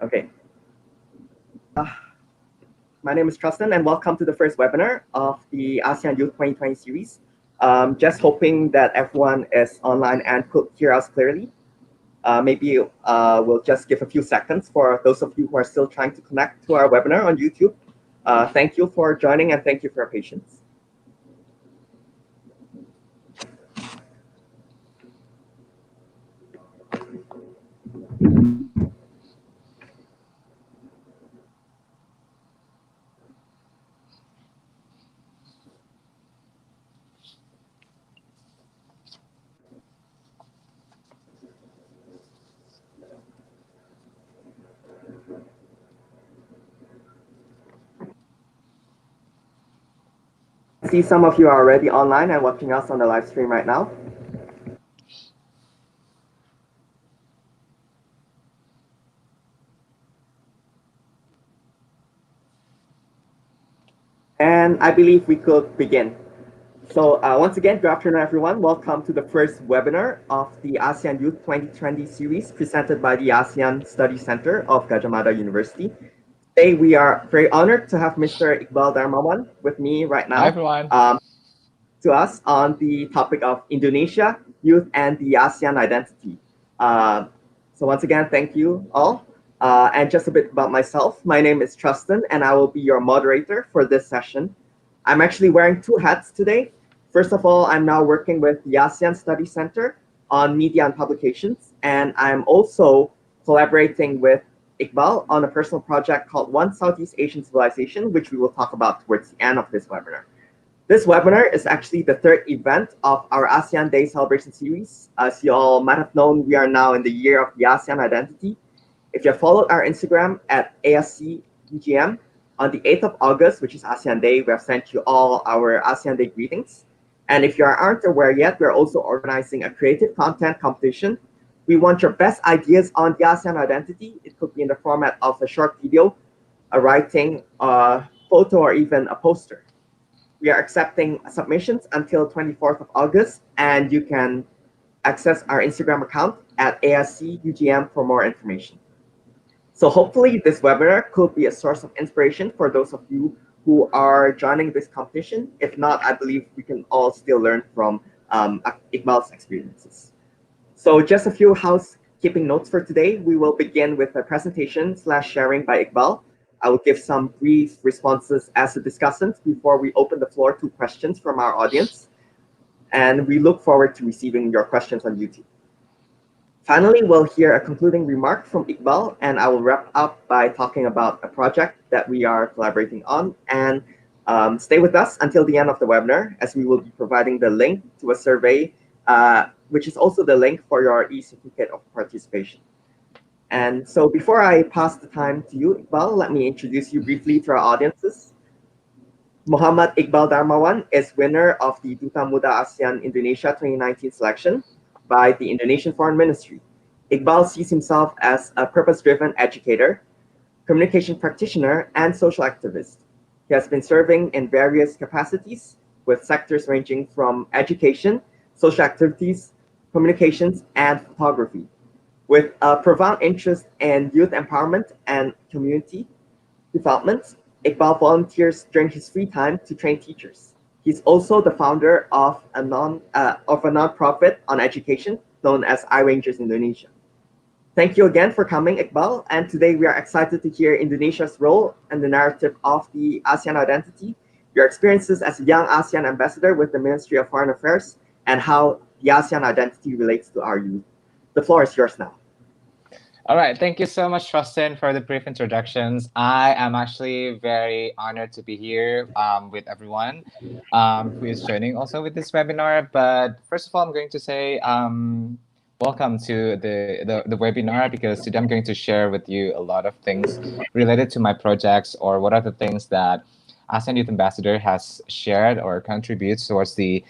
Okay. My name is Trustin, and welcome to the first webinar of the ASEAN Youth 2020 series. Just hoping that everyone is online and could hear us clearly. Maybe we'll just give a few seconds for those of you who are still trying to connect to our webinar on YouTube. Thank you for joining, and thank you for your patience. I see some of you are already online and watching us on the live stream right now. And I believe we could begin. So once again, good afternoon, everyone. Welcome to the first webinar of the ASEAN Youth 2020 series presented by the ASEAN Study Center of Gajah Mada University. Today, we are very honored to have Mr. Iqbal Darmawan with me right now. Hi, everyone. To us on the topic of Indonesia, youth, and the ASEAN identity. So once again, thank you all. And just a bit about myself. My name is Trustin, and I will be your moderator for this session. I'm actually wearing two hats today. First of all, I'm now working with the ASEAN Study Center on media and publications, and I'm also collaborating with Iqbal on a personal project called One Southeast Asian Civilization, which we will talk about towards the end of this webinar. This webinar is actually the third event of our ASEAN Day celebration series. As you all might have known, we are now in the year of the ASEAN identity. If you have followed our Instagram at ASC UGM, on the 8th of August, which is ASEAN Day, we have sent you all our ASEAN Day greetings. And if you aren't aware yet, we're also organizing a creative content competition. We want your best ideas on the ASEAN identity. It could be in the format of a short video, a writing, a photo, or even a poster. We are accepting submissions until 24th of August, and you can access our Instagram account at ASC UGM for more information. So hopefully this webinar could be a source of inspiration for those of you who are joining this competition. If not, I believe we can all still learn from Iqbal's experiences. So just a few housekeeping notes for today. We will begin with a presentation / sharing by Iqbal. I will give some brief responses as a discussant before we open the floor to questions from our audience. And we look forward to receiving your questions on YouTube. Finally, we'll hear a concluding remark from Iqbal, and I will wrap up by talking about a project that we are collaborating on. And stay with us until the end of the webinar, as we will be providing the link to a survey, which is also the link for your e-certificate of participation. And so before I pass the time to you, Iqbal, let me introduce you briefly to our audiences. Muhammad Iqbal Darmawan is winner of the Duta Muda ASEAN Indonesia 2019 selection by the Indonesian Foreign Ministry. Iqbal sees himself as a purpose-driven educator, communication practitioner, and social activist. He has been serving in various capacities with sectors ranging from education, social activities, communications, and photography. With a profound interest in youth empowerment and community development, Iqbal volunteers during his free time to train teachers. He's also the founder of a nonprofit on education known as iRangers Indonesia. Thank you again for coming, Iqbal. And today we are excited to hear Indonesia's role and the narrative of the ASEAN identity, your experiences as a young ASEAN ambassador with the Ministry of Foreign Affairs, and how the ASEAN identity relates to our youth. The floor is yours now. All right. Thank you so much, Trustin, for the brief introductions. I am actually very honored to be here with everyone who is joining also with this webinar. But first of all, I'm going to say welcome to the webinar, because today I'm going to share with you a lot of things related to my projects, or what are the things that ASEAN Youth Ambassador has shared or contributes towards the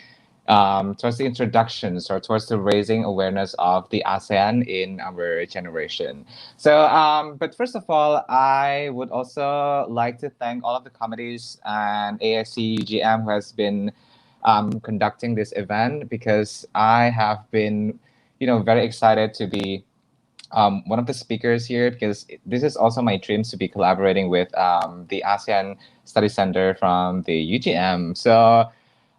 introductions, or towards the raising awareness of the ASEAN in our generation. So, but first of all, I would also like to thank all of the committees and ASC UGM who has been conducting this event, because I have been, very excited to be one of the speakers here, because this is also my dreams to be collaborating with the ASEAN Study Center from the UGM. So,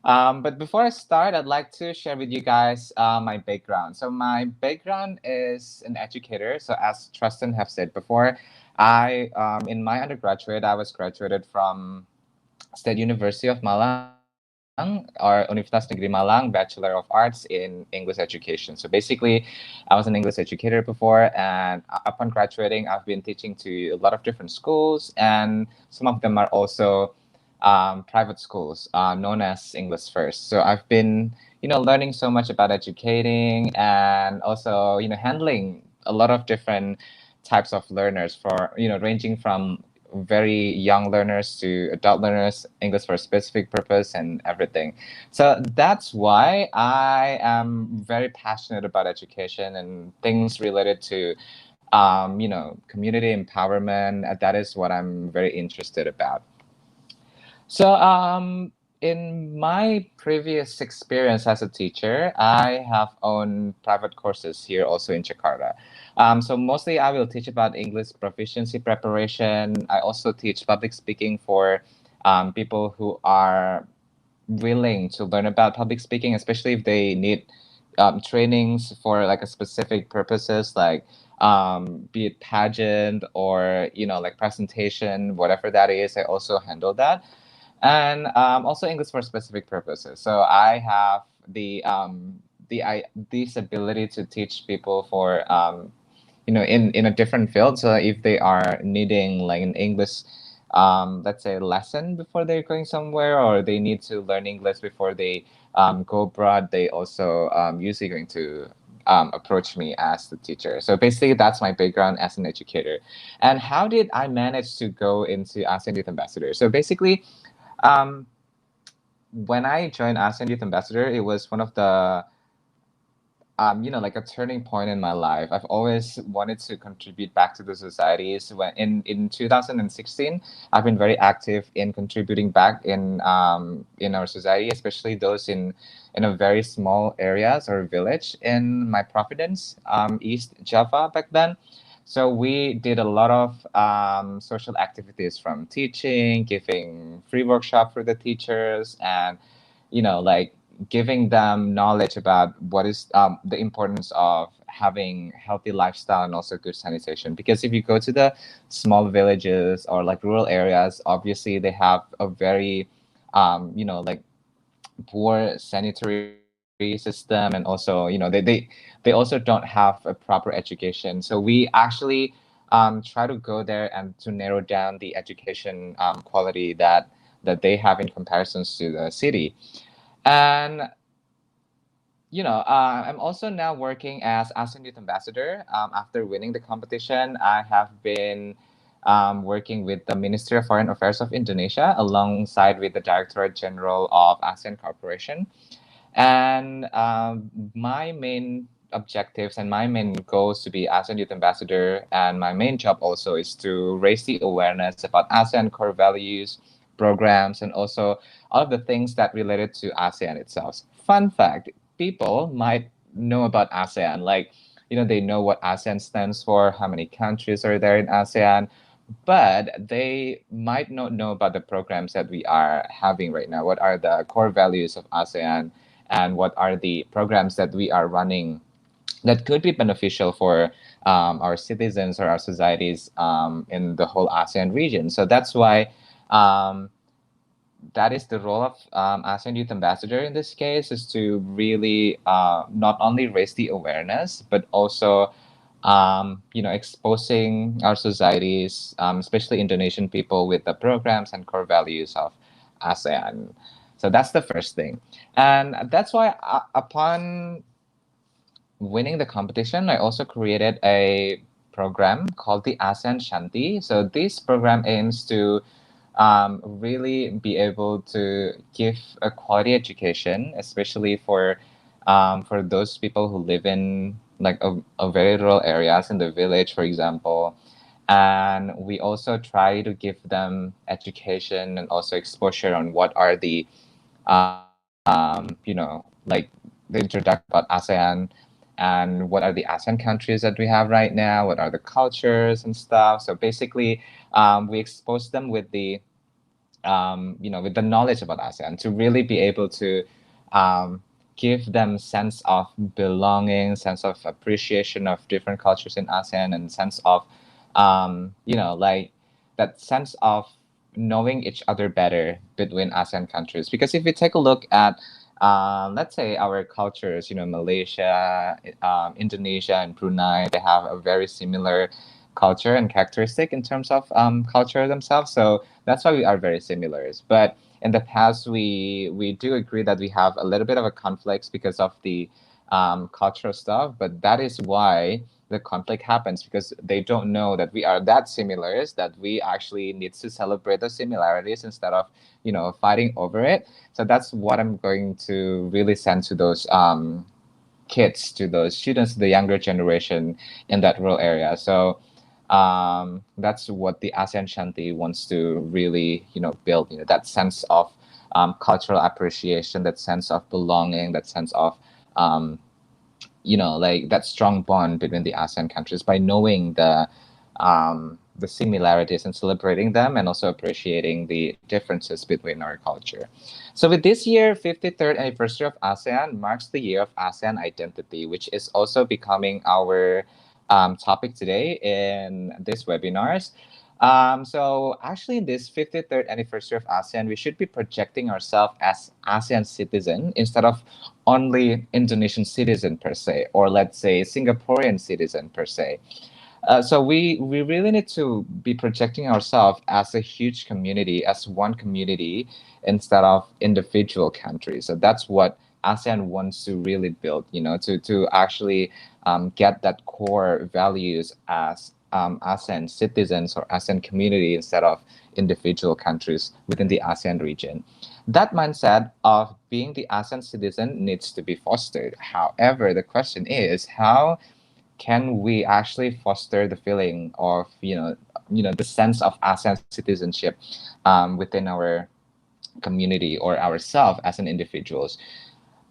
but before I start, I'd like to share with you guys my background. So my background is an educator. So as Tristan have said before, I in my undergraduate, I was graduated from State University of Malang or Universitas Negeri Malang, Bachelor of Arts in English Education. So basically, I was an English educator before, and upon graduating, I've been teaching to a lot of different schools, and some of them are also private schools known as English First. So I've been, learning so much about educating and also, handling a lot of different types of learners for, ranging from very young learners to adult learners, English for a specific purpose, and everything. So that's why I am very passionate about education and things related to, community empowerment. That is what I'm very interested about. So, in my previous experience as a teacher, I have owned private courses here also in Jakarta. So mostly I will teach about English proficiency preparation. I also teach public speaking for people who are willing to learn about public speaking, especially if they need trainings for like a specific purposes, like be it pageant or like presentation, whatever that is. I also handle that, and also English for specific purposes. So I have this ability to teach people for in a different field. So if they are needing like an English let's say lesson before they're going somewhere, or they need to learn English before they go abroad, they also usually going to approach me as the teacher. So basically, that's my background as an educator. And how did I manage to go into ASEAN Youth Ambassador? So basically, um, when I joined ASEAN Youth Ambassador, it was one of the like a turning point in my life. I've always wanted to contribute back to the societies. When in 2016, I've been very active in contributing back in our society, especially those in a very small areas or village in my Providence, East Java back then. So we did a lot of social activities, from teaching, giving free workshop for the teachers, and like giving them knowledge about what is the importance of having healthy lifestyle and also good sanitation. Because if you go to the small villages or like rural areas, obviously they have a very like poor sanitary system, and also they also don't have a proper education. So we actually try to go there and to narrow down the education quality that they have in comparisons to the city. And I'm also now working as ASEAN Youth Ambassador. After winning the competition, I have been working with the Ministry of Foreign Affairs of Indonesia alongside with the Directorate General of ASEAN Corporation. And my main objectives and my main goals to be ASEAN Youth Ambassador, and my main job also, is to raise the awareness about ASEAN core values, programs, and also all of the things that related to ASEAN itself. Fun fact, people might know about ASEAN, like, they know what ASEAN stands for, how many countries are there in ASEAN, but they might not know about the programs that we are having right now. What are the core values of ASEAN, and what are the programs that we are running that could be beneficial for our citizens or our societies in the whole ASEAN region? So that's why um, that is the role of ASEAN Youth Ambassador in this case, is to really not only raise the awareness, but also exposing our societies, especially Indonesian people, with the programs and core values of ASEAN. So that's the first thing. And that's why upon winning the competition, I also created a program called the ASEAN Shanti. So this program aims to really be able to give a quality education, especially for those people who live in like a very rural areas in the village, for example. And we also try to give them education and also exposure on what are the like the introduction about ASEAN, and what are the ASEAN countries that we have right now, what are the cultures and stuff. So basically, we expose them with the with the knowledge about ASEAN to really be able to um, give them sense of belonging, sense of appreciation of different cultures in ASEAN, and sense of like that sense of knowing each other better between ASEAN countries. Because if we take a look at let's say our cultures, Malaysia, Indonesia, and Brunei, they have a very similar culture and characteristic in terms of culture themselves. So that's why we are very similar. But in the past, we do agree that we have a little bit of a conflict because of the cultural stuff. But that is why the conflict happens, because they don't know that we are that similar, that we actually need to celebrate the similarities instead of fighting over it. So that's what I'm going to really send to those kids, to those students, the younger generation in that rural area. So that's what the ASEAN Shanti wants to really, build. That sense of cultural appreciation, that sense of belonging, that sense of um, like that strong bond between the ASEAN countries by knowing the similarities and celebrating them, and also appreciating the differences between our culture. So with this year, 53rd anniversary of ASEAN marks the year of ASEAN identity, which is also becoming our topic today in this webinars. So actually, in this 53rd anniversary of ASEAN, we should be projecting ourselves as ASEAN citizen instead of only Indonesian citizen per se, or let's say Singaporean citizen per se. So we really need to be projecting ourselves as a huge community, as one community, instead of individual countries. So that's what ASEAN wants to really build, to actually get that core values as ASEAN citizens or ASEAN community instead of individual countries within the ASEAN region. That mindset of being the ASEAN citizen needs to be fostered. However, the question is, how can we actually foster the feeling of the sense of ASEAN citizenship within our community or ourselves as an individuals?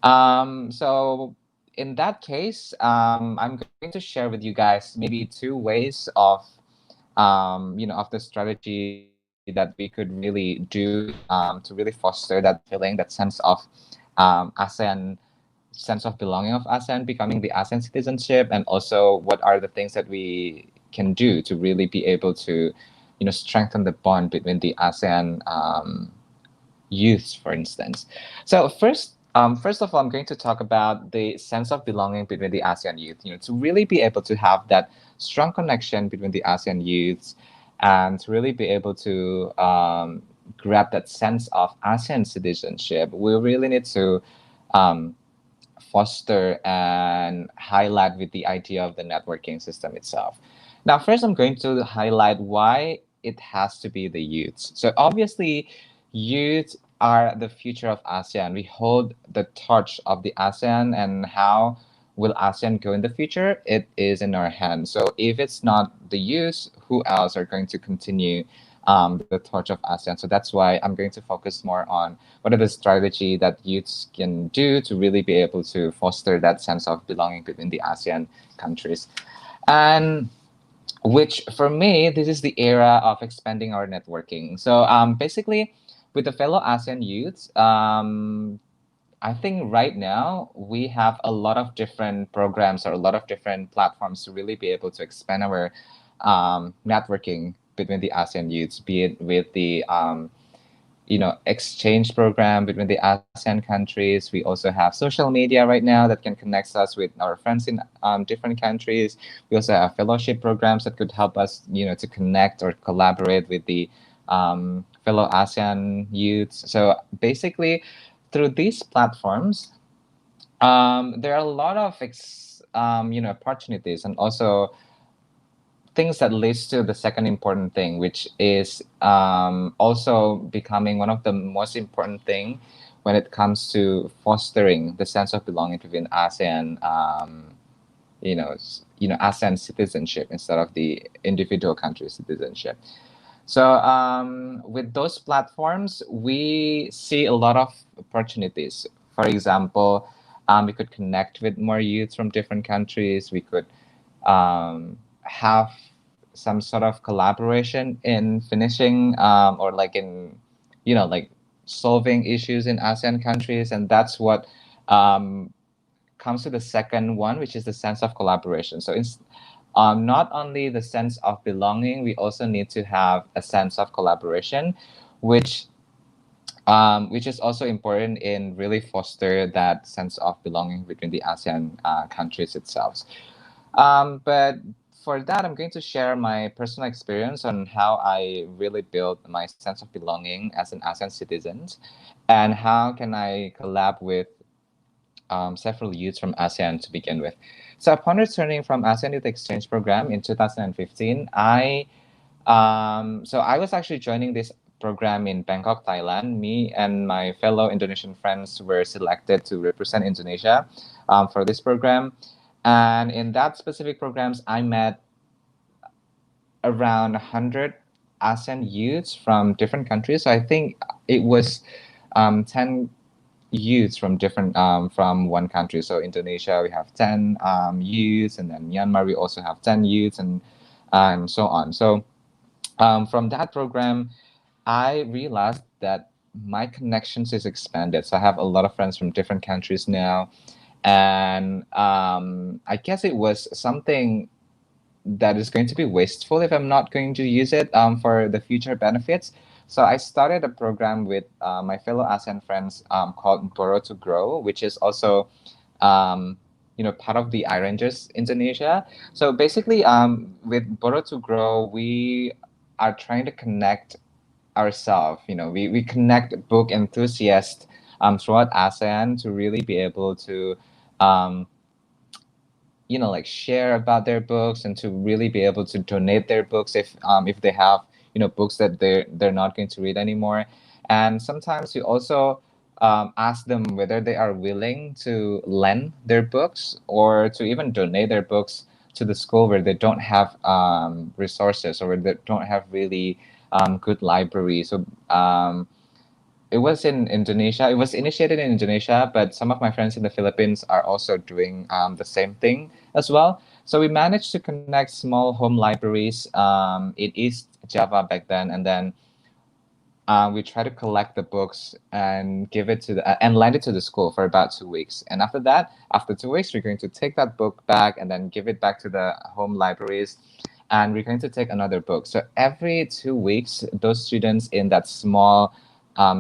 So in that case, I'm going to share with you guys maybe two ways of the strategy that we could really do to really foster that feeling, that sense of ASEAN sense of belonging of ASEAN, becoming the ASEAN citizenship, and also what are the things that we can do to really be able to, strengthen the bond between the ASEAN youths, for instance. So first of all, I'm going to talk about the sense of belonging between the ASEAN youth. To really be able to have that strong connection between the ASEAN youths, and to really be able to grab that sense of ASEAN citizenship, we really need to um, foster and highlight with the idea of the networking system itself. Now, first, I'm going to highlight why it has to be the youths. So, obviously, youth are the future of ASEAN. We hold the torch of the ASEAN, and how will ASEAN go in the future? It is in our hands. So, if it's not the youth, who else are going to continue the torch of ASEAN? So, that's why I'm going to focus more on what are the strategy that youths can do to really be able to foster that sense of belonging between the ASEAN countries. And which for me, this is the era of expanding our networking. So basically, with the fellow ASEAN youths, I think right now we have a lot of different programs or a lot of different platforms to really be able to expand our networking between the ASEAN youths, be it with the exchange program between the ASEAN countries. We also have social media right now that can connect us with our friends in different countries. We also have fellowship programs that could help us, to connect or collaborate with the fellow ASEAN youths. So basically, through these platforms, there are a lot of opportunities, and also things that leads to the second important thing, which is also becoming one of the most important thing when it comes to fostering the sense of belonging within ASEAN. ASEAN citizenship instead of the individual country citizenship. So with those platforms, we see a lot of opportunities. For example, We could connect with more youths from different countries. We could have some sort of collaboration in finishing or like in, like solving issues in ASEAN countries. And that's what um, comes to the second one, which is the sense of collaboration. So it's not only the sense of belonging, we also need to have a sense of collaboration, which which is also important in really foster that sense of belonging between the ASEAN countries itself. But for that, I'm going to share my personal experience on how I really built my sense of belonging as an ASEAN citizen, and how can I collab with several youths from ASEAN to begin with. So upon returning from ASEAN Youth Exchange Program in 2015, I was actually joining this program in Bangkok, Thailand. Me and my fellow Indonesian friends were selected to represent Indonesia for this program. And in that specific programs, I met around 100 ASEAN youths from different countries. So I think it was 10 youths from different from one country. So Indonesia, we have 10 youths, and then Myanmar, we also have 10 youths, and so on. So from that program, I realized that my connections is expanded. So I have a lot of friends from different countries now, and I guess it was something that is going to be wasteful if I'm not going to use it for the future benefits. So I started a program with my fellow ASEAN friends called Borrow to Grow, which is also part of the iRangers Indonesia. So basically, with Borrow to Grow, we are trying to connect ourselves. We connect book enthusiasts throughout ASEAN to really be able to um, like share about their books, and to really be able to donate their books if they have books that they're not going to read anymore. And sometimes we also ask them whether they are willing to lend their books or to even donate their books to the school where they don't have resources, or where they don't have really good library. So it was in Indonesia. It was initiated in Indonesia, but some of my friends in the Philippines are also doing the same thing as well. So we managed to connect small home libraries in East Java back then, and then we try to collect the books and give it to and lend it to the school for about 2 weeks. And after that, after 2 weeks, we're going to take that book back and then give it back to the home libraries, and we're going to take another book. So every 2 weeks, those students in that small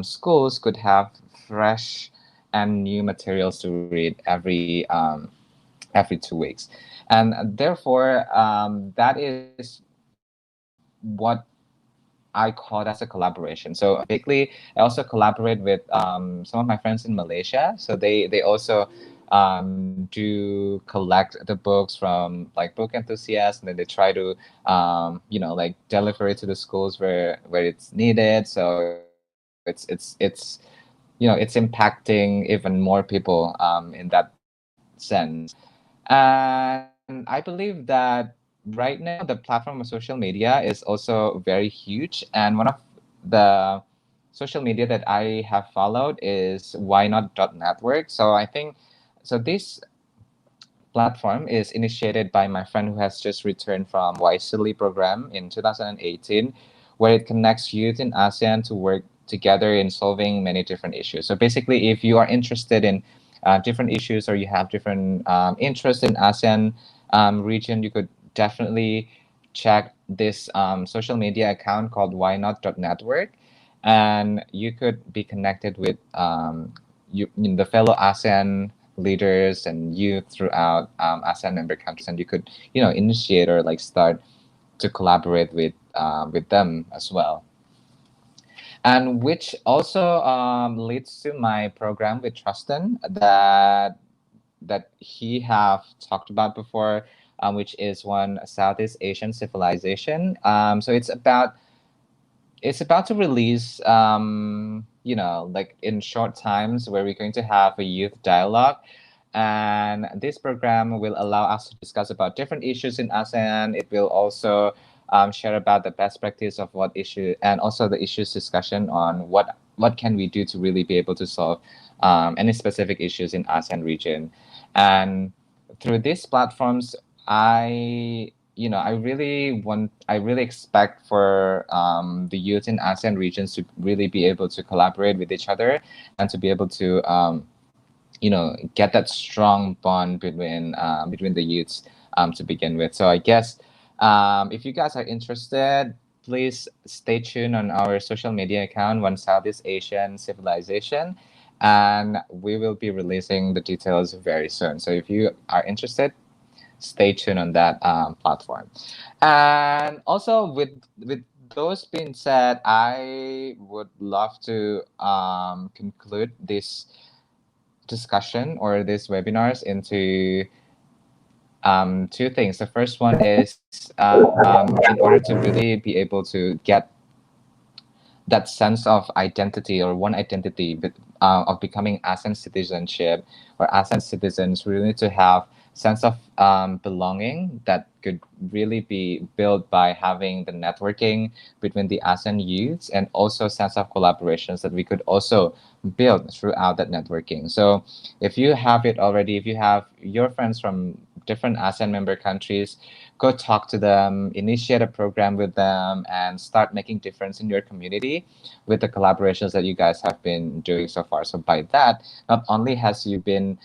schools could have fresh and new materials to read every 2 weeks. And therefore, that is what I call it as a collaboration. So basically, I also collaborate with some of my friends in Malaysia. So they also do collect the books from like book enthusiasts, and then they try to like deliver it to the schools where it's needed. So it's it's impacting even more people in that sense. And I believe that right now the platform of social media is also very huge. And one of the social media that I have followed is Why Not Network. So I think so this platform is initiated by my friend who has just returned from Wisely program in 2018, where it connects youth in ASEAN to work together in solving many different issues. So basically, if you are interested in different issues, or you have different interests in ASEAN region, you could definitely check this social media account called Why Not Network, and you could be connected with the fellow ASEAN leaders and youth throughout ASEAN member countries, and you could initiate or like start to collaborate with them as well. And which also leads to my program with Trustin that he have talked about before, which is one Southeast Asian civilization. So it's about to release like in short times, where we're going to have a youth dialogue. And this program will allow us to discuss about different issues in ASEAN. It will also share about the best practice of what issue, and also the issues discussion on what can we do to really be able to solve any specific issues in ASEAN region. And through these platforms, I really expect for the youth in ASEAN regions to really be able to collaborate with each other and to be able to get that strong bond between the youths to begin with. So I guess if you guys are interested, please stay tuned on our social media account, One Southeast Asian Civilization, and we will be releasing the details very soon. So if you are interested, stay tuned on that platform. And also with those being said, I would love to conclude this discussion or these webinars into two things. The first one is in order to really be able to get that sense of identity or one identity of becoming ASEAN citizenship or ASEAN citizens, we really need to have sense of belonging that could really be built by having the networking between the ASEAN youths and also sense of collaborations that we could also build throughout that networking. So if you have it already, if you have your friends from different ASEAN member countries, go talk to them, initiate a program with them, and start making difference in your community with the collaborations that you guys have been doing so far. So by that, not only has you been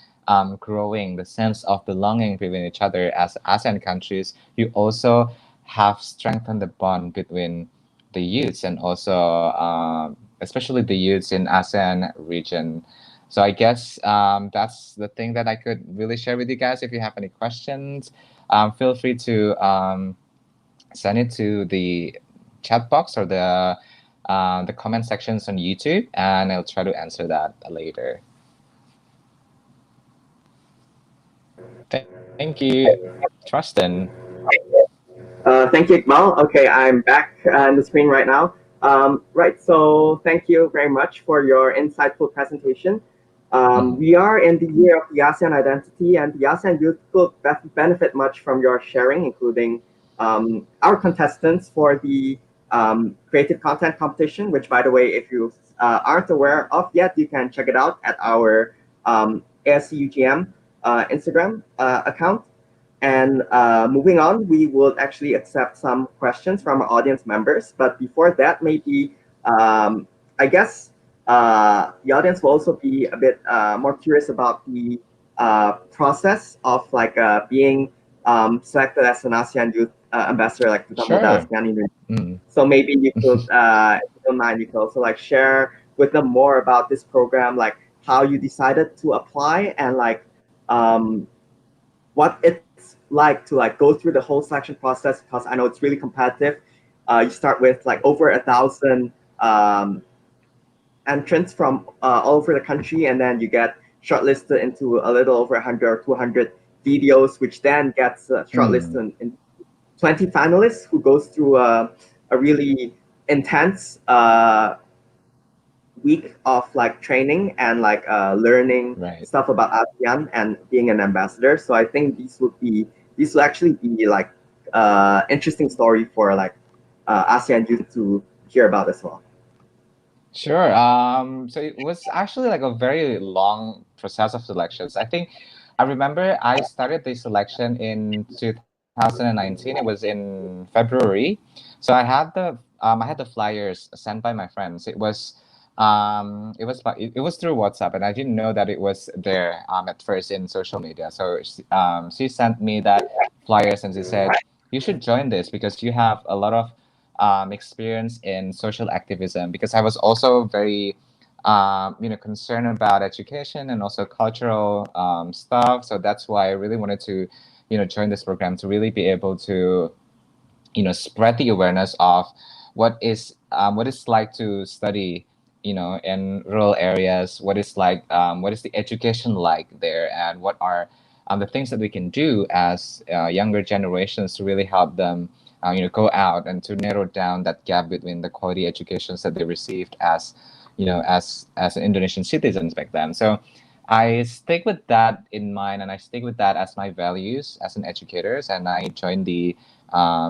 growing the sense of belonging between each other as ASEAN countries, you also have strengthened the bond between the youths and also especially the youths in ASEAN region. So I guess that's the thing that I could really share with you guys. If you have any questions, feel free to send it to the chat box or the comment sections on YouTube, and I'll try to answer that later. Thank you, Trustin. Thank you, Iqbal. Okay, I'm back on the screen right now. Right, so thank you very much for your insightful presentation. We are in the year of the ASEAN identity, and the ASEAN youth will benefit much from your sharing, including our contestants for the creative content competition, which, by the way, if you aren't aware of yet, you can check it out at our ASCUGM Instagram account. And moving on, we will actually accept some questions from our audience members. But before that, maybe I guess the audience will also be a bit more curious about the process of like being selected as an ASEAN Youth Ambassador, like for example, the Sure. ASEAN University. So maybe you could, if you don't mind, you could also like share with them more about this program, like how you decided to apply and like what it's like to like go through the whole selection process, because I know it's really competitive. You start with like over 1,000 entrants from all over the country, and then you get shortlisted into a little over 100 or 200 videos, which then gets shortlisted in 20 finalists who goes through a really intense week of like training and like learning Right. stuff about ASEAN and being an ambassador. So I think these will actually be like interesting story for like ASEAN youth to hear about as well. Sure. So it was actually like a very long process of selections. I think I remember I started the selection in 2019. It was in February. So I had the flyers sent by my friends. It was through WhatsApp, and I didn't know that it was there at first in social media. So she sent me that flyers, and she said you should join this because you have a lot of experience in social activism, because I was also very concerned about education and also cultural stuff. So that's why I really wanted to join this program to really be able to spread the awareness of what it's like to study in rural areas, what is the education like there, and what are the things that we can do as younger generations to really help them go out and to narrow down that gap between the quality educations that they received as as Indonesian citizens back then. So I stick with that in mind, and I stick with that as my values as an educator, and I joined the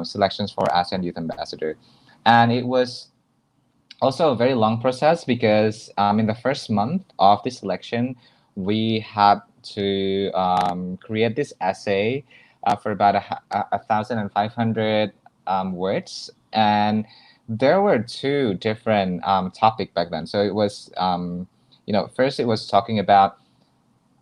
selections for ASEAN Youth Ambassador. And it was also a very long process because in the first month of the selection, we had to create this essay for about 1,500 words, and there were two different topic back then. So it was first it was talking about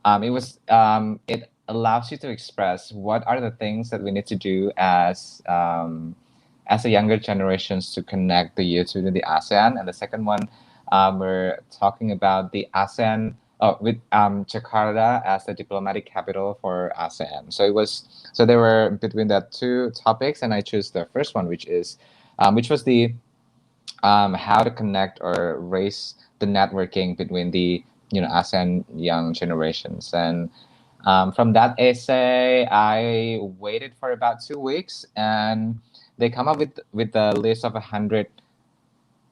it allows you to express what are the things that we need to do as a younger generations to connect the youth within the ASEAN. And the second one, we're talking about the ASEAN with Jakarta as the diplomatic capital for ASEAN. So they were between the two topics, and I chose the first one, which was the how to connect or raise the networking between the ASEAN young generations. And from that essay, I waited for about 2 weeks, and they come up with a list of 100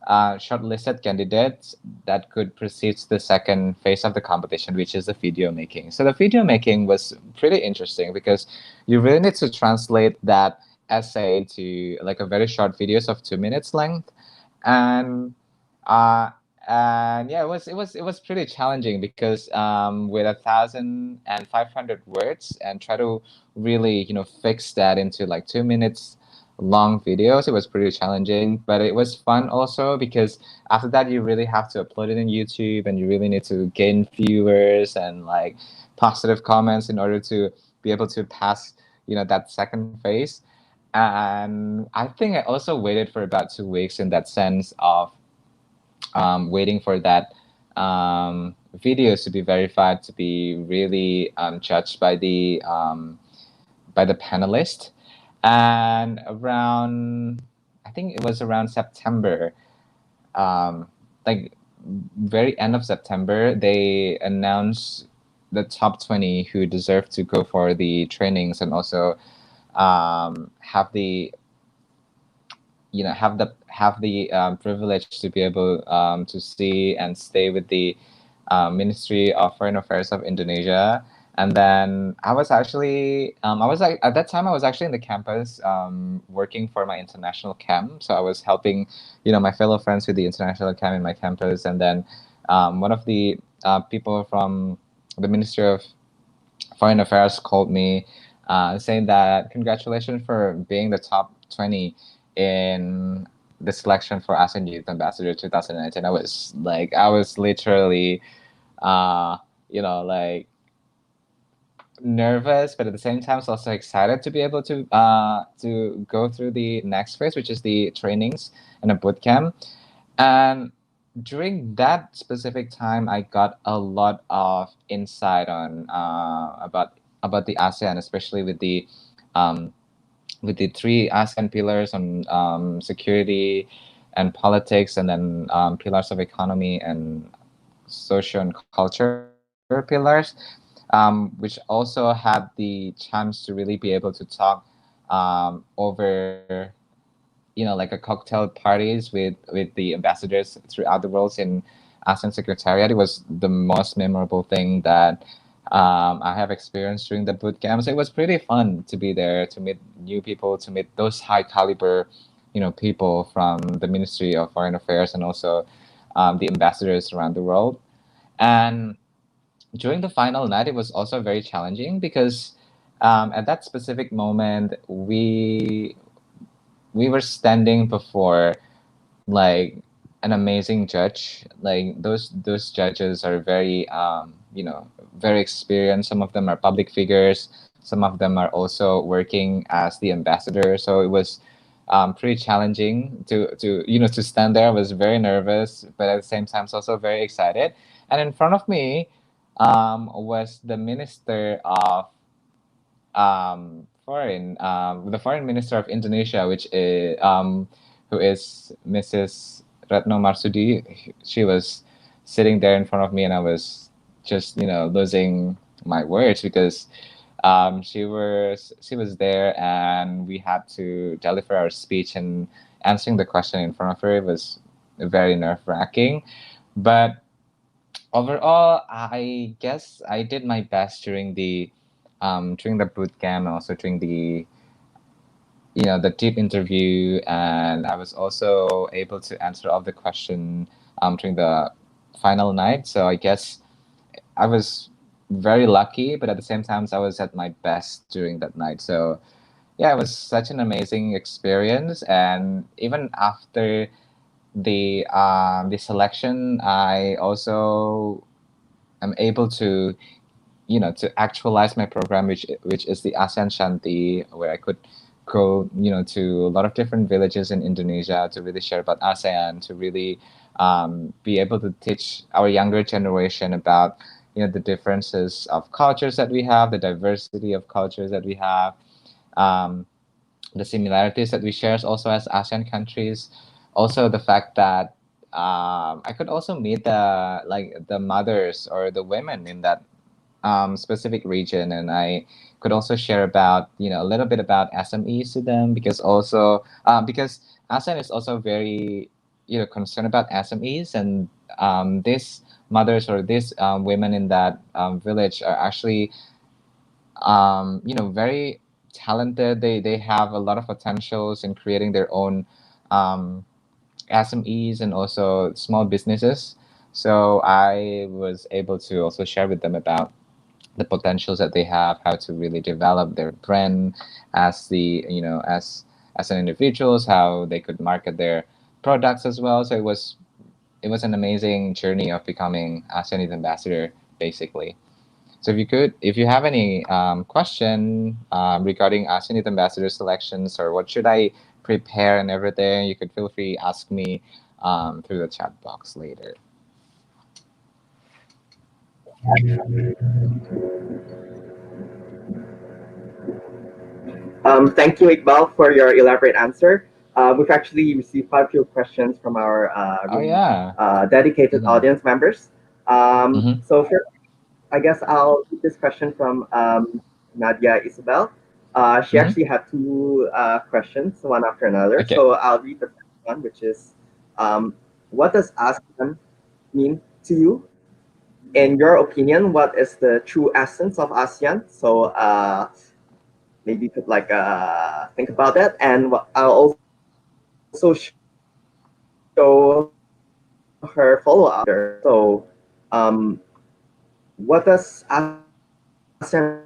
shortlisted candidates that could proceed to the second phase of the competition, which is the video making. So the video making was pretty interesting because you really need to translate that essay to like a very short videos of 2 minutes length, and uh, and yeah, it was pretty challenging because with 1,500 words and try to really fix that into like 2 minutes long videos. It was pretty challenging, but it was fun also because after that you really have to upload it on YouTube and you really need to gain viewers and like positive comments in order to be able to pass that second phase. And I think I also waited for about 2 weeks in that sense of waiting for that videos to be verified to be really judged by the panelist. And around, I think it was around September, like very end of September, they announced the top 20 who deserve to go for the trainings and also have the privilege to be able to see and stay with the Ministry of Foreign Affairs of Indonesia. And then I was like, at that time, I was actually in the campus working for my international camp. So I was helping, my fellow friends with the international camp in my campus. And then one of the people from the Ministry of Foreign Affairs called me saying that congratulations for being the top 20 in the selection for ASEAN Youth Ambassador 2019. I was literally, uh, like nervous, but at the same time, I was also excited to be able to go through the next phase, which is the trainings and a boot camp. And during that specific time, I got a lot of insight on about the ASEAN, especially um, with the three ASEAN pillars on security and politics, and then pillars of economy and social and culture pillars, which also had the chance to really be able to talk over like a cocktail parties with the ambassadors throughout the world in ASEAN Secretariat. It was the most memorable thing that I have experienced during the boot camp. So it was pretty fun to be there, to meet new people, to meet those high caliber, people from the Ministry of Foreign Affairs and also the ambassadors around the world. And during the final night, it was also very challenging because at that specific moment, we were standing before like an amazing judge. Like those judges are very very experienced. Some of them are public figures. Some of them are also working as the ambassador. So it was pretty challenging to stand there. I was very nervous, but at the same time, I was also very excited. And in front of me was the minister of the foreign minister of Indonesia, which is who is Mrs. Retno Marsudi. She was sitting there in front of me, and I was just losing my words because she was there, and we had to deliver our speech, and answering the question in front of her was very nerve wracking. But overall, I guess I did my best during the boot camp and also during the the deep interview, and I was also able to answer all the question during the final night. So I guess I was very lucky, but at the same time, I was at my best during that night. So yeah, it was such an amazing experience. And even after the selection, I also am able to to actualize my program, which is the ASEAN Shanti, where I could go to a lot of different villages in Indonesia to really share about ASEAN, to really be able to teach our younger generation about the differences of cultures that we have, the diversity of cultures that we have, um, the similarities that we share also as ASEAN countries. Also, the fact that I could also meet the mothers or the women in that specific region, and I could also share about a little bit about SMEs to them, because also because ASEAN is also very concerned about SMEs, and these mothers or these women in that village are actually very talented. They have a lot of potentials in creating their own um, SMEs and also small businesses. So I was able to also share with them about the potentials that they have, how to really develop their brand as as an individuals, how they could market their products as well. So it was an amazing journey of becoming ASEAN Youth Ambassador, basically. So if you have any question regarding ASEAN Youth Ambassador selections, or what should I prepare and everything, you could feel free ask me through the chat box later. Thank you, Iqbal, for your elaborate answer. We've actually received quite a few questions from our Oh really yeah. dedicated Mm-hmm. audience members. Mm-hmm. So first, I guess I'll read this question from Nadia Isabel. She Mm-hmm. actually had two questions, one after another. Okay. So I'll read the first one, which is, um, what does ASEAN mean to you? In your opinion, what is the true essence of ASEAN? So maybe you could like think about that, and I'll also show her follow up after. So, so what does ASEAN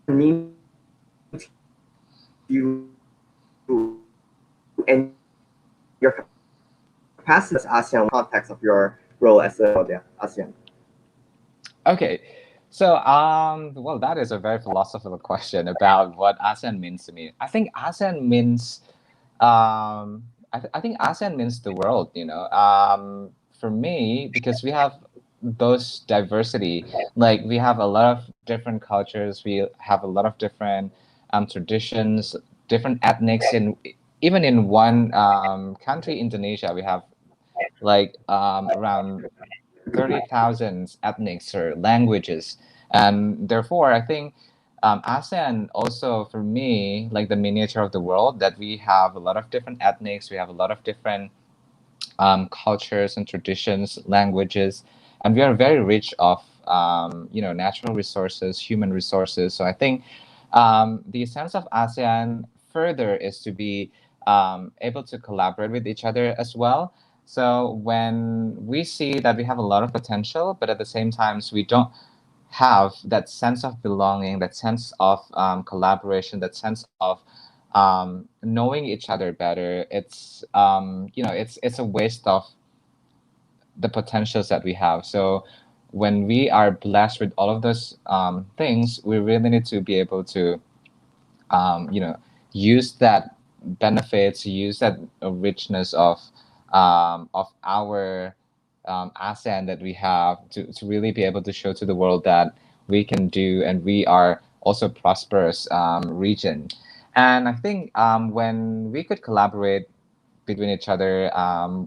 mean to you and your capacity as ASEAN in the context of your role as a ambassador of the ASEAN? Okay. So, well, that is a very philosophical question about what ASEAN means to me. I think ASEAN means, I think ASEAN means the world, for me, because we have those diversity. Like, we have a lot of different cultures, we have a lot of different traditions, different ethnics even in one country, Indonesia, we have like around 30,000 ethnics or languages. And therefore, I think ASEAN also, for me, like the miniature of the world, that we have a lot of different ethnics, we have a lot of different cultures and traditions, languages, and we are very rich of natural resources, human resources. So I think the essence of ASEAN further is to be able to collaborate with each other as well. So when we see that we have a lot of potential, but at the same times we don't have that sense of belonging, that sense of collaboration, that sense of knowing each other better, it's a waste of the potentials that we have. So when we are blessed with all of those things, we really need to be able to um, you know use that benefits, use that richness of our ASEAN that we have to really be able to show to the world that we can do, and we are also prosperous region. And I think when we could collaborate between each other,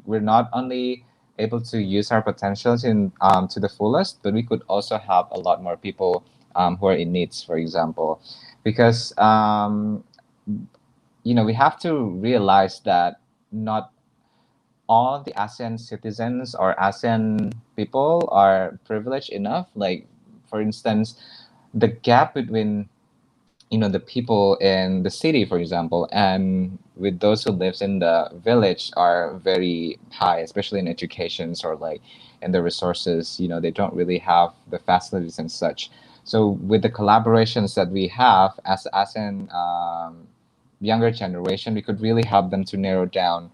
we're not only able to use our potentials in to the fullest, but we could also help a lot more people who are in needs, for example, because we have to realize that not all the ASEAN citizens or ASEAN people are privileged enough. Like, for instance, the gap between the people in the city, for example, and with those who lives in the village are very high, especially in educations or like in the resources. They don't really have the facilities and such. So with the collaborations that we have as an younger generation, we could really help them to narrow down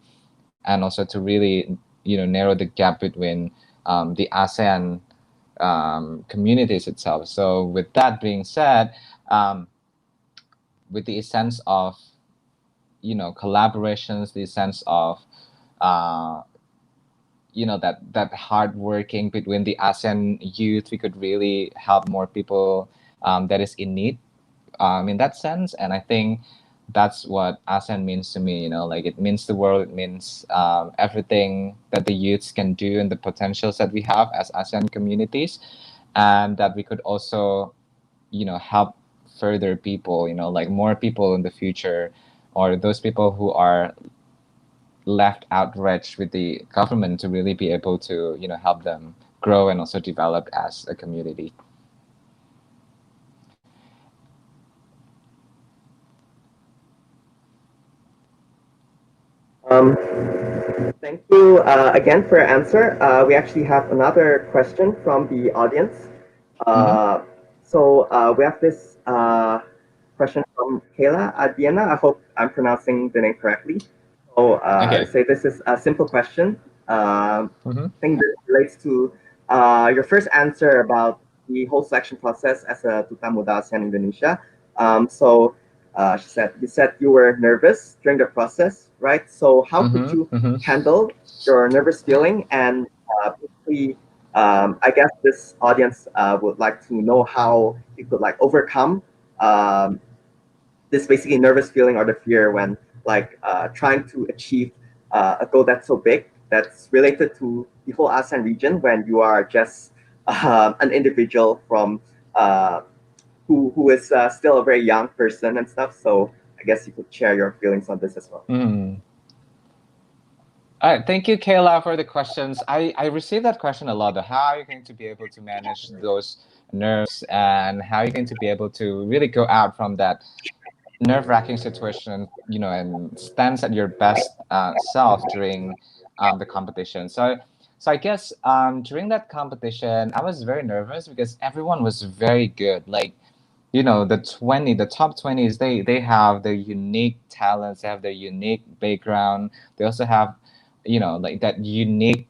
and also to really narrow the gap between the ASEAN communities itself. So with that being said, um, with the sense of collaborations, the sense of uh, that hard working between the ASEAN youth, we could really help more people that is in need in that sense. And I think that's what ASEAN means to me. Like it means the world. It means everything that the youths can do and the potentials that we have as ASEAN communities, and that we could also help further people. Like more people in the future, or those people who are left outraged with the government to really be able to help them grow and also develop as a community. Um, Thank you again for your answer. We actually have another question from the audience. Mm-hmm. We have this question from Kayla Adiana. I hope I'm pronouncing the name correctly. Okay. Say this is a simple question. Mm-hmm. I think this relates to your first answer about the whole selection process as a Duta Muda ASEAN Indonesia. She said you said you were nervous during the process, right? So how could Mm-hmm. you Mm-hmm. handle your nervous feeling? And basically, I guess this audience would like to know how you could like overcome um, this basically nervous feeling or the fear when like trying to achieve a goal that's so big that's related to the whole ASEAN region when you are just an individual from uh, who is still a very young person and stuff. So I guess you could share your feelings on this as well. Mm. All right, thank you, Kayla, for the questions. I received that question a lot. How are you going to be able to manage those nerves, and how are you going to be able to really go out from that nerve-wracking situation, and stands at your best self during the competition. So I guess during that competition, I was very nervous because everyone was very good. Like, the top 20s, they have their unique talents, they have their unique background. They also have, like that unique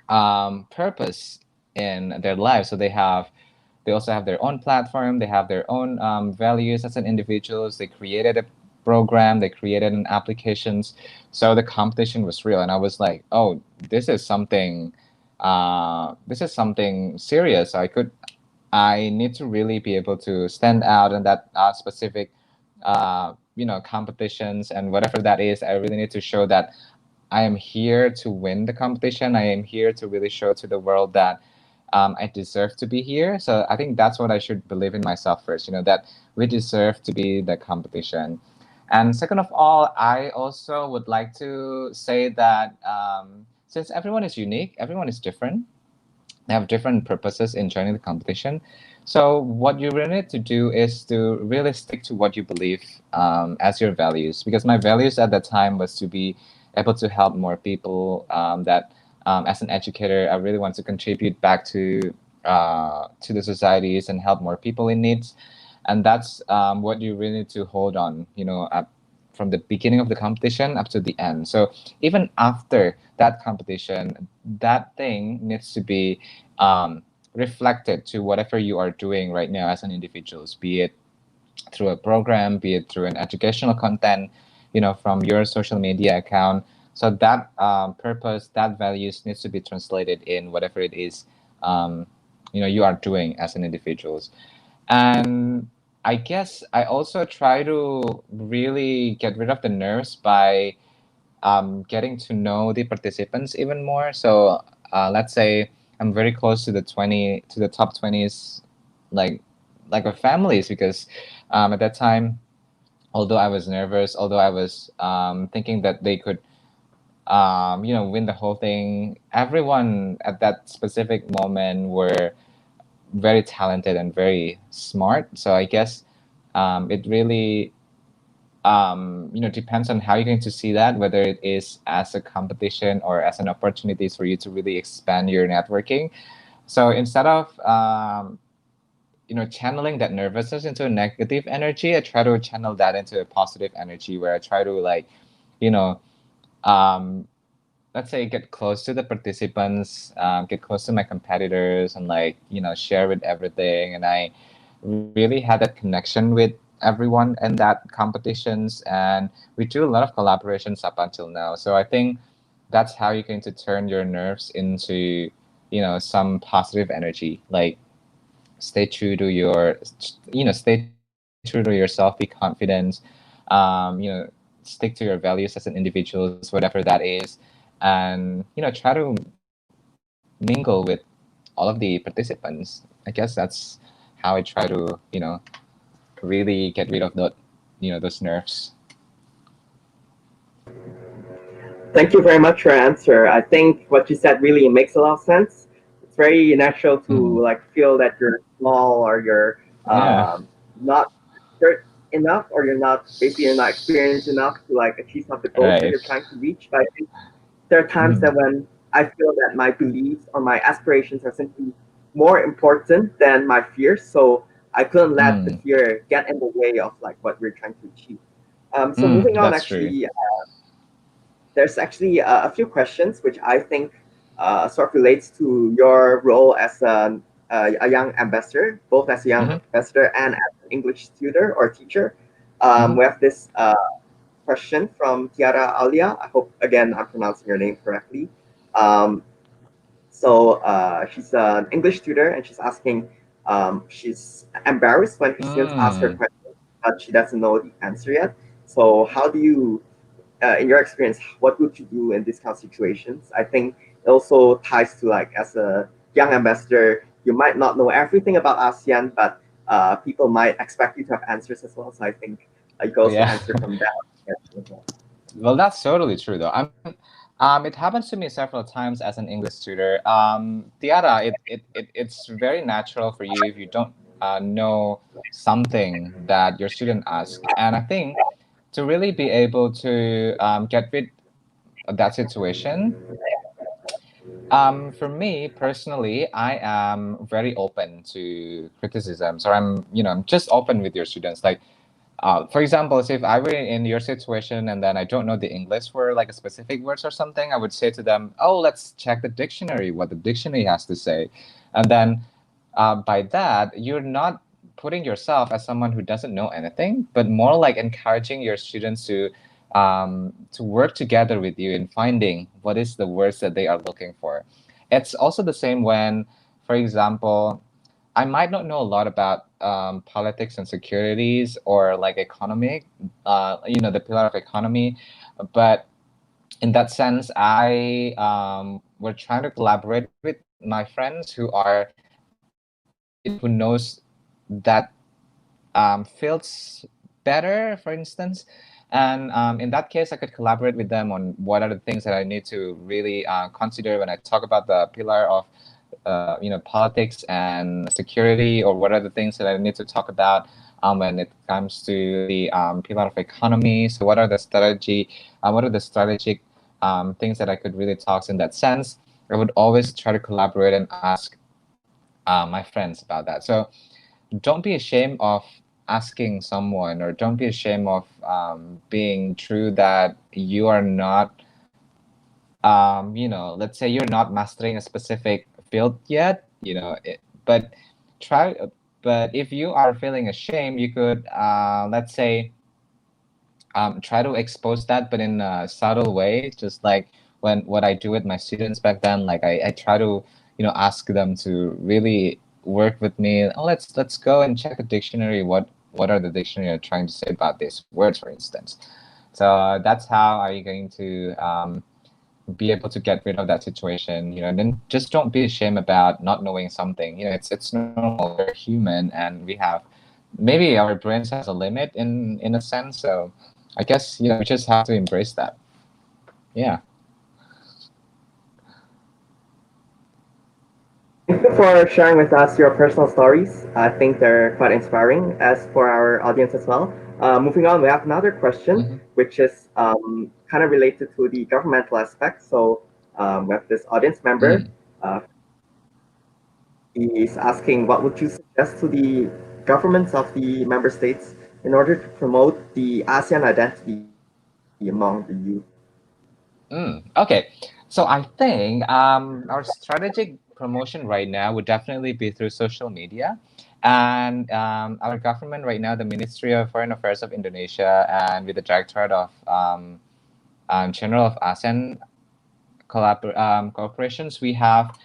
purpose in their life. So they also have their own platform. They have their own values as an individuals. They created a program. They created an applications. So the competition was real, and I was like, oh, this is something. This is something serious. I need to really be able to stand out in that specific, competitions and whatever that is. I really need to show that I am here to win the competition. I am here to really show to the world that I deserve to be here. So I think that's what I should believe in myself first, that we deserve to be the competition. And second of all, I also would like to say that since everyone is unique, everyone is different, they have different purposes in joining the competition. So what you really need to do is to really stick to what you believe as your values. Because my values at that time was to be able to help more people. That as an educator, I really want to contribute back to the societies and help more people in needs. And that's what you really need to hold on. From the beginning of the competition up to the end. So even after that competition, that thing needs to be um, reflected to whatever you are doing right now as an individual, be it through a program, be it through an educational content, from your social media account. So that purpose, that values needs to be translated in whatever it is, you are doing as an individual. And I guess I also try to really get rid of the nerves by getting to know the participants even more. So let's say I'm very close to the top 20s, like our families, because at that time, although I was nervous, although I was thinking that they could win the whole thing, everyone at that specific moment were very talented and very smart. So I guess It really depends on how you're going to see that, whether it is as a competition or as an opportunity for you to really expand your networking. So instead of channeling that nervousness into a negative energy, I try to channel that into a positive energy where I try to like, you know, um, let's say get close to the participants, get close to my competitors, and like share with everything. And I really had that connection with everyone in that competitions, and we do a lot of collaborations up until now. So I think that's how you're going to turn your nerves into some positive energy. Like stay true to your stay true to yourself, be confident, stick to your values as an individual, whatever that is, and try to mingle with all of the participants. I guess that's how I try to really get rid of those nerves. Thank you very much for your answer. I think what you said really makes a lot of sense. It's very natural Mm. to like feel that you're small or you're Yeah. not good enough, or you're not basically you're not experienced enough to like achieve some of the goals that Right. you're trying to reach. But I think there are times Mm. that when I feel that my beliefs or my aspirations are simply more important than my fears, so I couldn't let the Mm. fear get in the way of like what we're trying to achieve. So moving on, That's true. actually, there's actually a few questions which I think sort of relates to your role as a young ambassador, both as a young Mm-hmm. ambassador and as an English tutor or teacher. Mm-hmm. We have this question from Tiara Alia. I hope again I'm pronouncing your name correctly. Um, she's an English tutor, and she's asking. She's embarrassed when her students ask her Mm. questions, but she doesn't know the answer yet. So how do you in your experience, what would you do in these kind of situations? I think it also ties to like as a young ambassador, you might not know everything about ASEAN, but people might expect you to have answers as well. So I think you can also Yeah. answer from that. As well. Well, that's totally true, though. It happens to me several times as an English tutor. Tiara, it's very natural for you if you don't know something that your student asks. And I think to really be able to get rid of that situation, for me personally, I am very open to criticism. So I'm just open with your students. Like, for example, say if I were in your situation and then I don't know the English for like a specific words or something, I would say to them, "Oh, let's check the dictionary, what the dictionary has to say," and then by that, you're not putting yourself as someone who doesn't know anything, but more like encouraging your students to work together with you in finding what is the words that they are looking for. It's also the same when, for example, I might not know a lot about politics and securities or like economic, the pillar of economy, but in that sense, I we're trying to collaborate with my friends who are, who knows that fields better, for instance. And in that case, I could collaborate with them on what are the things that I need to really consider when I talk about the pillar of politics and security, or what are the things that I need to talk about when it comes to the pillar of economy. So what are the strategic things that I could really talk in that sense. I would always try to collaborate and ask my friends about that. So don't be ashamed of asking someone, or don't be ashamed of being true that you are not let's say you're not mastering a specific field yet, but try but if you are feeling ashamed, you could let's say try to expose that, but in a subtle way, just like when what I do with my students back then. Like I try to ask them to really work with me. Oh, let's go and check the dictionary. What are the dictionary trying to say about these words, for instance? So that's how are you going to be able to get rid of that situation. And then just don't be ashamed about not knowing something. It's normal. We're human, and we have, maybe our brains has a limit in a sense. So I guess we just have to embrace that. Yeah. you for sharing with us your personal stories. I think they're quite inspiring, as for our audience as well. Moving on, we have another question, Mm-hmm. which is kind of related to the governmental aspect. So we have this audience member. Mm. Uh, he is asking, what would you suggest to the governments of the member states in order to promote the ASEAN identity among the youth? Okay, so I think our strategic promotion right now would definitely be through social media, and our government right now, the Ministry of Foreign Affairs of Indonesia, and with the Directorate of General of ASEAN corporations, we have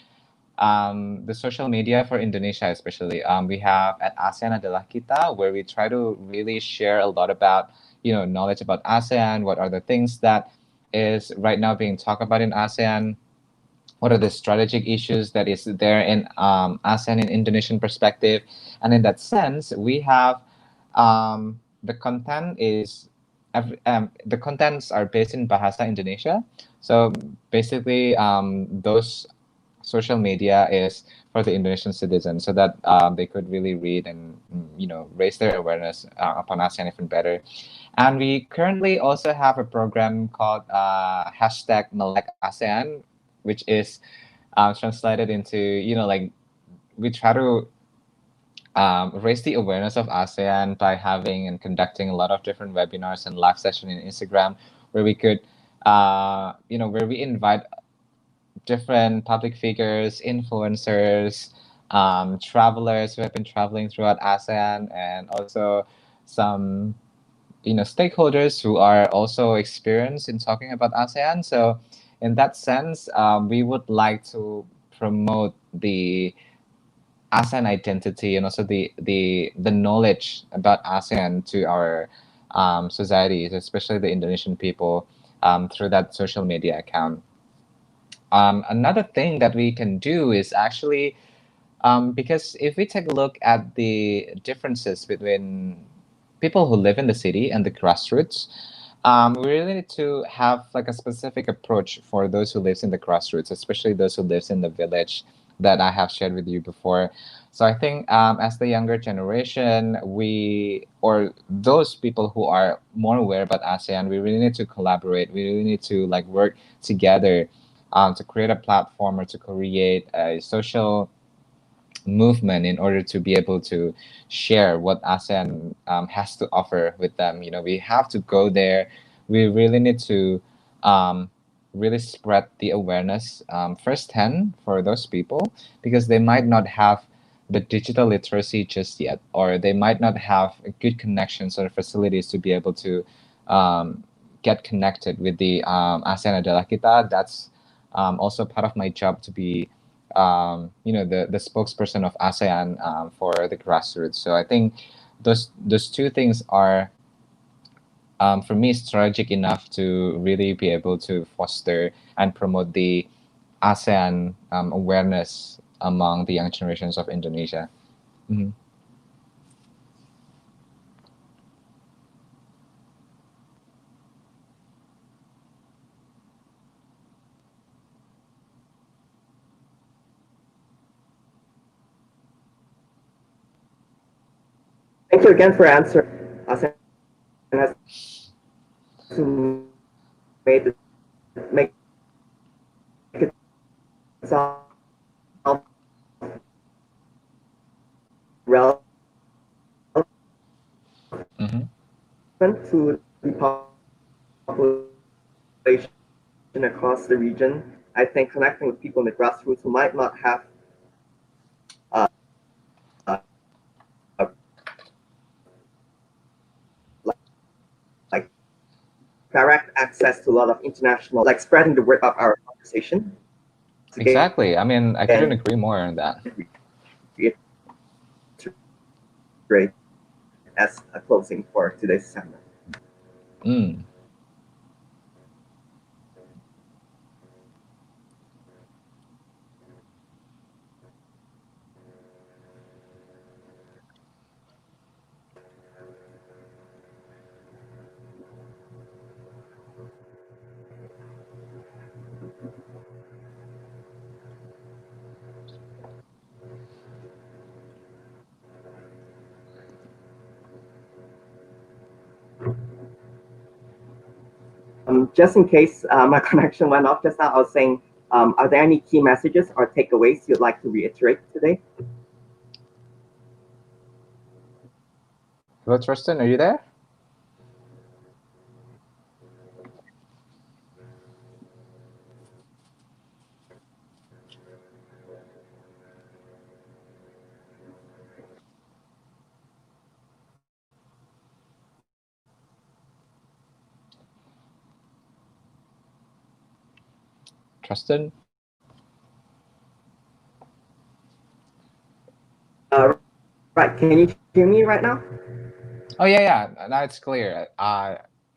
the social media for Indonesia, especially. We have at ASEAN Adalah Kita, where we try to really share a lot about, knowledge about ASEAN. What are the things that is right now being talked about in ASEAN? What are the strategic issues that is there in ASEAN in Indonesian perspective? And in that sense, we have the content is the contents are based in Bahasa Indonesia. So basically, those social media is for the Indonesian citizens so that they could really read and raise their awareness upon ASEAN even better. And we currently also have a program called hashtag Melek ASEAN, which is translated into like we try to raise the awareness of ASEAN by having and conducting a lot of different webinars and live session in Instagram where we could where we invite different public figures, influencers, travelers who have been traveling throughout ASEAN, and also some stakeholders who are also experienced in talking about ASEAN. So, in that sense, we would like to promote the ASEAN identity and also the knowledge about ASEAN to our societies, especially the Indonesian people, through that social media account. Another thing that we can do is actually because if we take a look at the differences between people who live in the city and the grassroots, we really need to have like a specific approach for those who lives in the grassroots, especially those who lives in the village that I have shared with you before. So I think as the younger generation, we or those people who are more aware about ASEAN, we really need to collaborate. We really need to like work together to create a platform or to create a social movement in order to be able to share what ASEAN has to offer with them. We have to go there. We really need to um, really spread the awareness firsthand for those people because they might not have the digital literacy just yet, or they might not have good connections or facilities to be able to get connected with the ASEAN Adalah Kita. That's also part of my job to be the spokesperson of ASEAN for the grassroots. So I think those two things are for me strategic enough to really be able to foster and promote the ASEAN awareness among the young generations of Indonesia. Mhm. Thank you again for answering. ASEAN has to make itself relevant Mhm. to the population across the region. I think connecting with people in the grassroots who might not have uh, like direct access to a lot of international, like spreading the word of our conversation. Once Exactly. I mean, I couldn't again, agree more on that. reiterate as a closing for today's seminar. Mm. just in case my connection went off just now, I was saying, are there any key messages or takeaways you'd like to reiterate today? Hello, Tristan, are you there? Tristan? Right, can you hear me right now? Oh yeah, yeah. Now it's clear.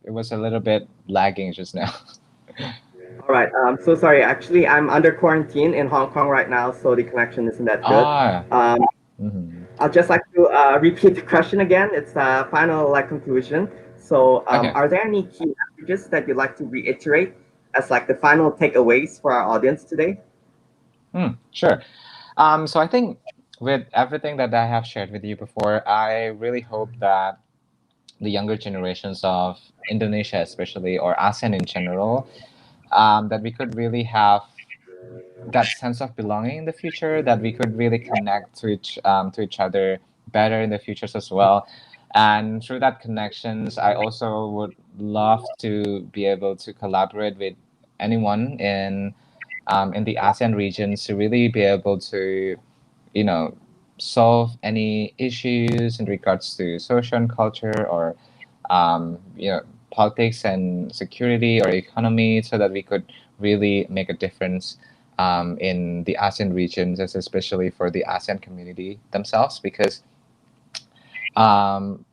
It was a little bit lagging just now. All right, so sorry. Actually, I'm under quarantine in Hong Kong right now, so the connection isn't that good. Ah. Um, Hmm. I'll just like to repeat the question again. It's a final like conclusion. So, Okay. are there any key messages that you'd like to reiterate as like the final takeaways for our audience today? Sure. So I think with everything that I have shared with you before, I really hope that the younger generations of Indonesia, especially, or ASEAN in general, that we could really have that sense of belonging in the future, that we could really connect to each other better in the futures as well. And through that connections, I also would love to be able to collaborate with anyone in the ASEAN regions to really be able to, you know, solve any issues in regards to social and culture, or politics and security or economy, so that we could really make a difference in the ASEAN regions, especially for the ASEAN community themselves, because um,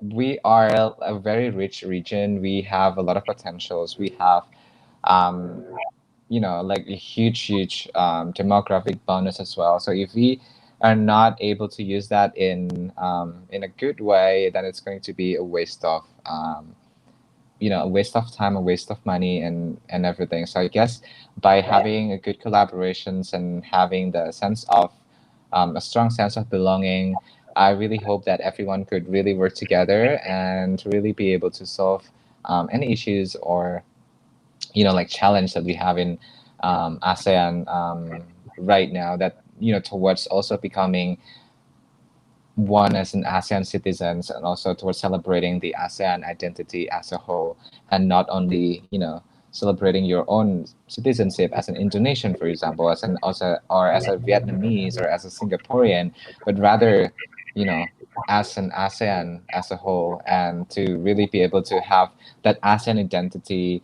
we are a very rich region. We have a lot of potentials. We have um, like a huge demographic bonus as well. So if we are not able to use that in a good way, then it's going to be a waste of a waste of time, a waste of money, and everything. So I guess by having a good collaborations and having the sense of a strong sense of belonging, I really hope that everyone could really work together and really be able to solve any issues, or like challenge that we have in ASEAN right now, that towards also becoming one as an ASEAN citizens, and also towards celebrating the ASEAN identity as a whole, and not only celebrating your own citizenship as an Indonesian, for example, as an also, or as a Vietnamese, or as a Singaporean, but rather as an ASEAN as a whole, and to really be able to have that ASEAN identity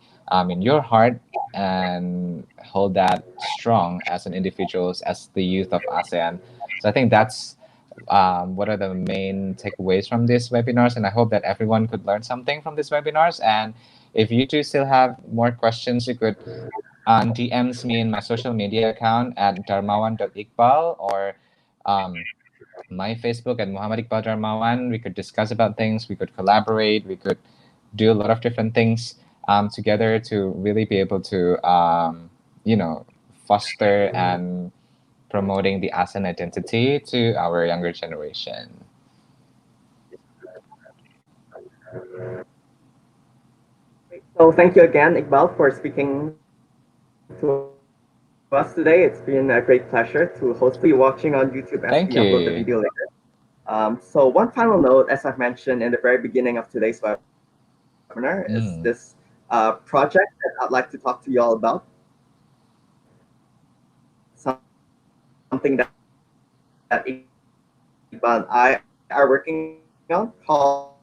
in your heart, and hold that strong as an individuals, as the youth of ASEAN. So I think that's what are the main takeaways from these webinars, and I hope that everyone could learn something from these webinars. And if you two still have more questions, you could DMs me in my social media account at darmawan.iqbal, or um, my Facebook at Muhammad Iqbal Darmawan. We could discuss about things, we could collaborate, we could do a lot of different things together to really be able to foster and promoting the ASEAN identity to our younger generation. So, thank you again, Iqbal, for speaking to us today. It's been a great pleasure to host you. Hopefully, you're watching on YouTube as we upload the video later. Thank you. So, one final note, as I've mentioned in the very beginning of today's webinar, is this project that I'd like to talk to you all about. Something that Iqbal and I are working on called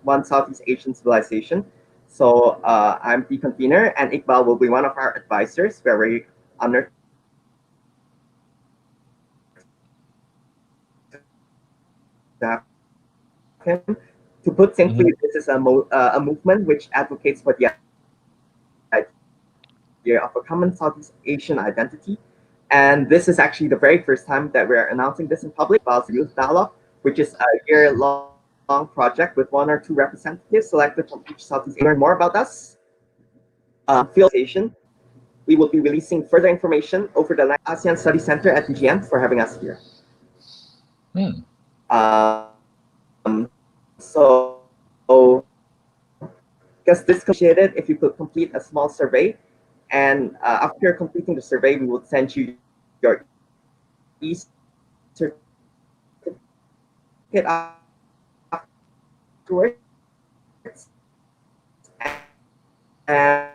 One Southeast Asian Civilization. So, I'm the convener, and Mm-hmm. Iqbal will be one of our advisors. We are very honored to have him. We are very honored to have him to put simply, this is a movement which advocates for the idea of a common Southeast Asian identity. And this is actually the very first time that we're announcing this in public. This is Iqbal's Youth Dialogue, which is a year-long project with one or two representatives selected from each Southeast Asian region. So if you want to learn more about us, feel free to reach out to us. We will be releasing further information over the next. Thank you again, ASEAN Study Center at DGM, for having us here. Hmm. So because this appreciated if you could complete a small survey. And after completing the survey, we will send you your e-certificate afterwards. And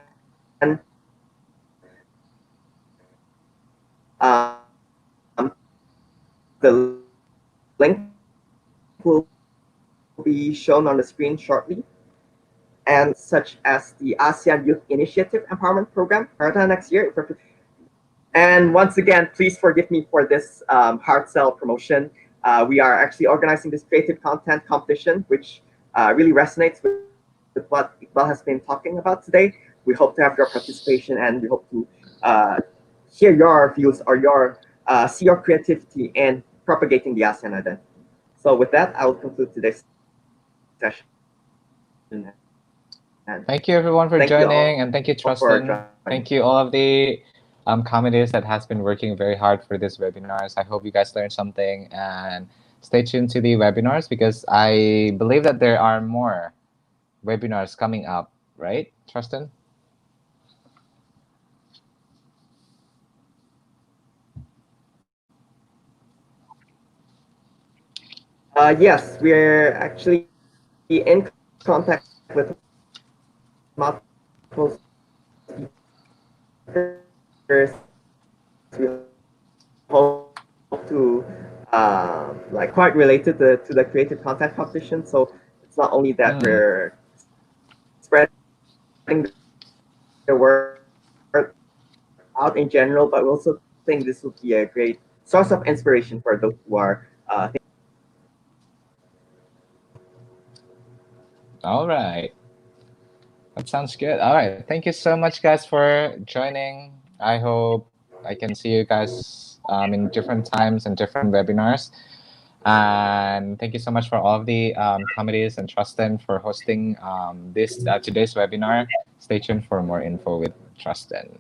the link will be shown on the screen shortly. And such as the ASEAN Youth Initiative Empowerment Program, Marathon next year. And once again, please forgive me for this hard sell promotion. We are actually organizing this creative content competition, which really resonates with what Iqbal has been talking about today. We hope to have your participation, and we hope to uh, hear your views or see your creativity in propagating the ASEAN identity. So with that, I will conclude today's session. And thank you all Thank you everyone for for joining, and joining. thank you, Trustin. Thank you all of the committees that has been working very hard for this webinars. I hope you guys learned something, and stay tuned to the webinars because I believe that there are more webinars coming up, right, Trustin? Yes, we're actually in contact with multiple speakers. We hope to like quite related to the creative content competition. So it's not only that Mm. we're spreading the word out in general, but we also think this would be a great source of inspiration for those who are thinking about it. All right. That sounds good. All right. Thank you so much, guys, for joining. I hope I can see you guys in different times and different webinars. And thank you so much for all of the committees and Trustin for hosting this today's webinar. Stay tuned for more info with Trustin.